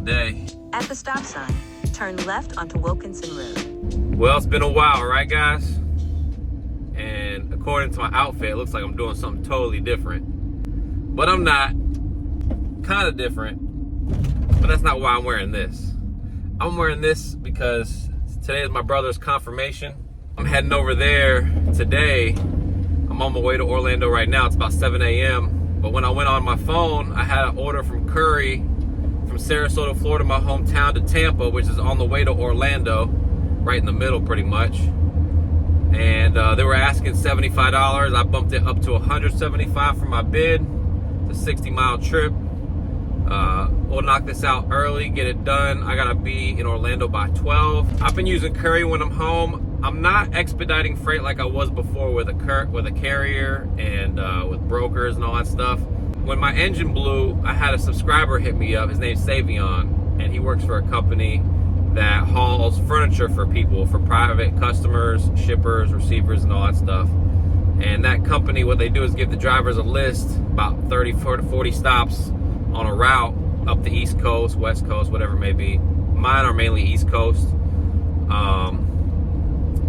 day. At the stop sign, turn left onto Wilkinson Road. Well, it's been a while, right guys? And according to my outfit, it looks like I'm doing something totally different. But I'm not. Kind of different. But that's not why I'm wearing this. I'm wearing this because today is my brother's confirmation. I'm heading over there today. I'm on my way to Orlando right now. It's about 7 a.m. But when I went on my phone, I had an order from Curry from Sarasota, Florida, my hometown, to Tampa, which is on the way to Orlando, right in the middle pretty much. And they were asking $75. I bumped it up to $175 for my bid. It's a 60-mile trip. We'll knock this out early, get it done. I gotta be in Orlando by 12. I've been using Curry when I'm home. I'm not expediting freight like I was before with a carrier and with brokers and all that stuff. When my engine blew, I had a subscriber hit me up. His name's Savion, and he works for a company that hauls furniture for people, for private customers, shippers, receivers, and all that stuff. And that company, what they do is give the drivers a list, about 30 to 40 stops on a route up the East Coast, West Coast, whatever it may be. Mine are mainly East Coast.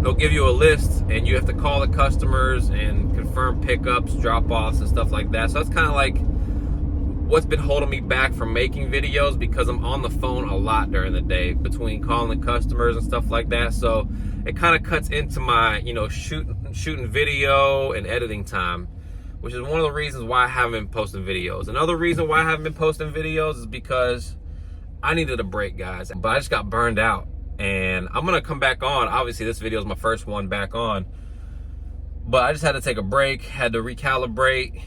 They'll give you a list, and you have to call the customers and confirm pickups, drop-offs, and stuff like that. So that's kind of like what's been holding me back from making videos, because I'm on the phone a lot during the day between calling the customers and stuff like that. So it kind of cuts into my, shooting video and editing time, which is one of the reasons why I haven't been posting videos. Another reason why I haven't been posting videos is because I needed a break, guys. But I just got burned out, and I'm gonna come back on. Obviously, this video is my first one back on, but I just had to take a break, had to recalibrate.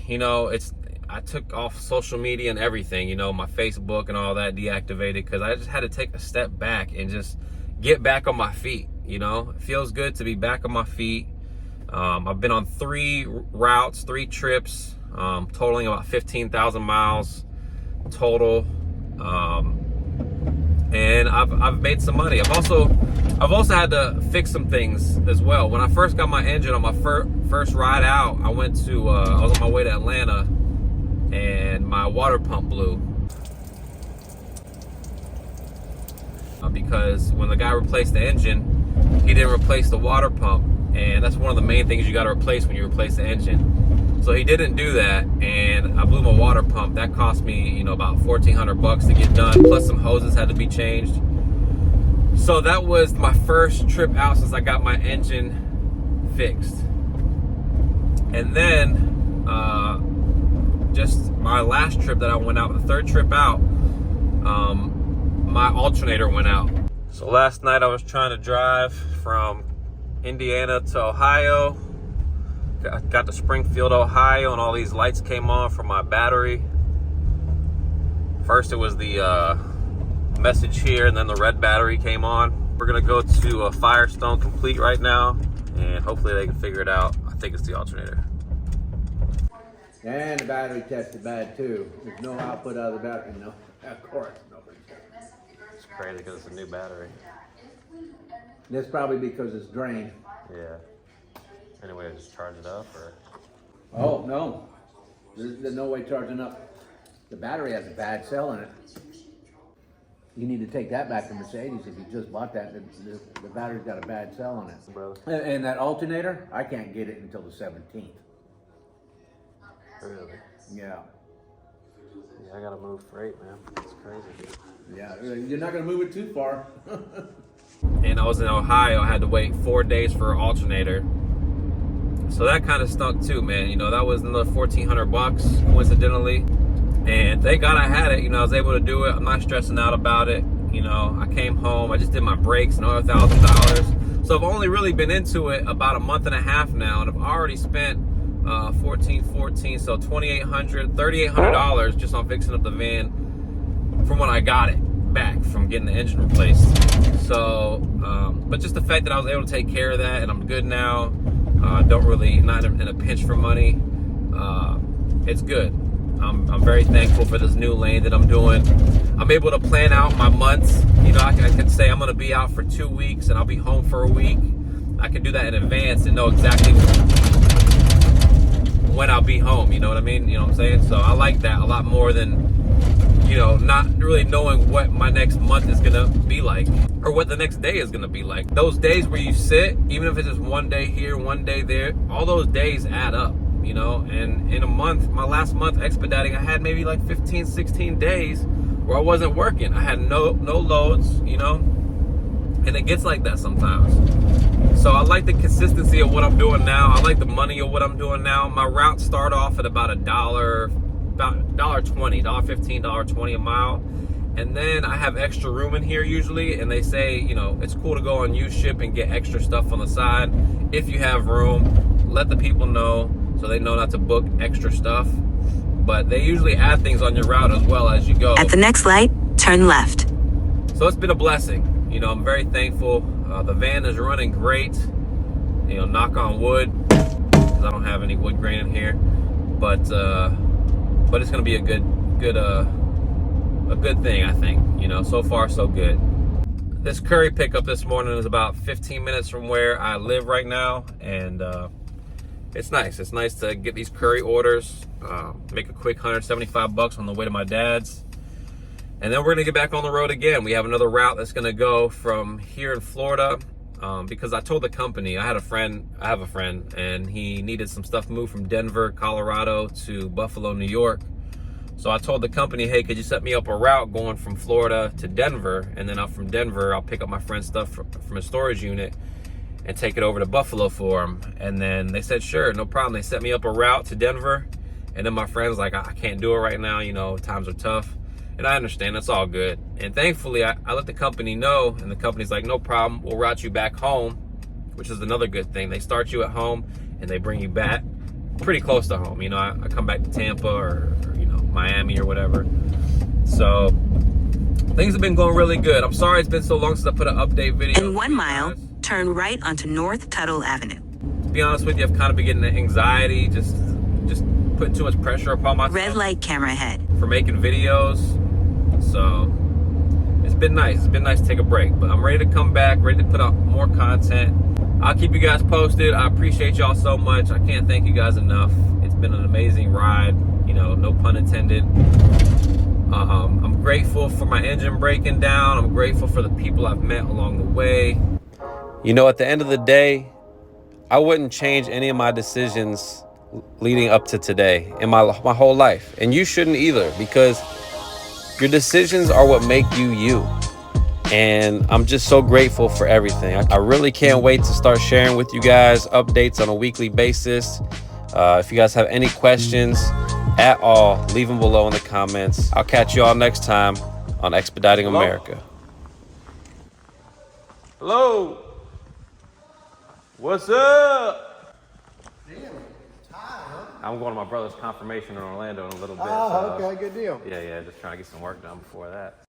I took off social media and everything, my Facebook and all that deactivated, because I just had to take a step back and just get back on my feet. It feels good to be back on my feet. I've been on 3 routes, 3 trips, totaling about 15,000 miles total. And I've made some money. I've also had to fix some things as well. When I first got my engine on my first ride out, I was on my way to Atlanta, and my water pump blew. Because when the guy replaced the engine, he didn't replace the water pump. And that's one of the main things you got to replace when you replace the engine. So he didn't do that, and I blew my water pump. That cost me, about $1,400 to get done. Plus some hoses had to be changed. So that was my first trip out since I got my engine fixed. And then just my last trip that I went out, the 3rd trip out, my alternator went out. So last night I was trying to drive from Indiana to Ohio. Got to Springfield, Ohio, and all these lights came on for my battery. First it was the message here, and then the red battery came on. We're gonna go to Firestone Complete right now, and hopefully they can figure it out. I think it's the alternator. And the battery tested bad too. There's no output out of the battery, no. Of course, nobody. It's crazy because it's a new battery. That's probably because it's drained. Yeah. Anyway, I just charge it up, or? Oh, no. There's no way charging up. The battery has a bad cell in it. You need to take that back to Mercedes if you just bought that. The battery's got a bad cell in it. Brother. And that alternator, I can't get it until the 17th. Really? Yeah. Yeah, I gotta move freight, man. It's crazy. Yeah, you're not gonna move it too far. And I was in Ohio. I had to wait 4 days for an alternator. So that kind of stunk too, man. That was another $1,400 coincidentally. And thank God I had it. I was able to do it. I'm not stressing out about it. I came home. I just did my brakes, another $1,000. So I've only really been into it about a month and a half now, and I've already spent $1,414, so $3,800 just on fixing up the van from when I got it back from getting the engine replaced. So, but just the fact that I was able to take care of that, and I'm good now, not in a pinch for money, it's good. I'm very thankful for this new lane that I'm doing. I'm able to plan out my months. I can say I'm gonna be out for 2 weeks and I'll be home for a week. I can do that in advance and know exactly when I'll be home, you know what I mean? You know what I'm saying? So I like that a lot more than you know, not really knowing what my next month is gonna be like or what the next day is gonna be like. Those days where you sit, even if it's just one day here, one day there, all those days add up, you know. And in a month, my last month expediting, I had maybe like 15, 16 days where I wasn't working. I had no loads, you know, and it gets like that sometimes. So I like the consistency of what I'm doing now. I like the money of what I'm doing now. My routes start off at about $1.20, $1.15, $1.20 a mile. And then I have extra room in here usually. And they say, you know, it's cool to go on U-Ship and get extra stuff on the side. If you have room, let the people know so they know not to book extra stuff. But they usually add things on your route as well as you go. At the next light, turn left. So it's been a blessing. You know, I'm very thankful. The van is running great. You know, knock on wood, because I don't have any wood grain in here. But it's gonna be a good thing, I think. You know, so far so good. This curry pickup this morning is about 15 minutes from where I live right now, and it's nice. It's nice to get these curry orders, make a quick $175 on the way to my dad's. And then we're gonna get back on the road again. We have another route that's gonna go from here in Florida, because I told the company, I have a friend, and he needed some stuff moved from Denver, Colorado to Buffalo, New York. So I told the company, hey, could you set me up a route going from Florida to Denver? And then up from Denver, I'll pick up my friend's stuff from a storage unit and take it over to Buffalo for him. And then they said, sure, no problem. They set me up a route to Denver. And then my friend's like, I can't do it right now. You know, times are tough. And I understand, that's all good. And thankfully, I let the company know, and the company's like, no problem, we'll route you back home, which is another good thing. They start you at home, and they bring you back pretty close to home. You know, I come back to Tampa or you know, Miami or whatever. So things have been going really good. I'm sorry it's been so long since I put an update video. In 1 mile, turn right onto North Tuttle Avenue. To be honest with you, I've kind of been getting anxiety, just putting too much pressure upon myself. Red light camera ahead. For making videos. So it's been nice. It's been nice to take a break, but I'm ready to come back, ready to put out more content. I'll keep you guys posted. I appreciate y'all so much. I can't thank you guys enough. It's been an amazing ride, you know, no pun intended. I'm grateful for my engine breaking down. I'm grateful for the people I've met along the way. You know, at the end of the day, I wouldn't change any of my decisions leading up to today in my whole life. And you shouldn't either, because your decisions are what make you you. And I'm just so grateful for everything. I really can't wait to start sharing with you guys updates on a weekly basis. If you guys have any questions at all, leave them below in the comments. I'll catch you all next time on Expediting America. Hello. What's up? Damn, tired, huh? I'm going to my brother's confirmation in Orlando in a little bit. Oh, okay, good deal. Yeah, just trying to get some work done before that.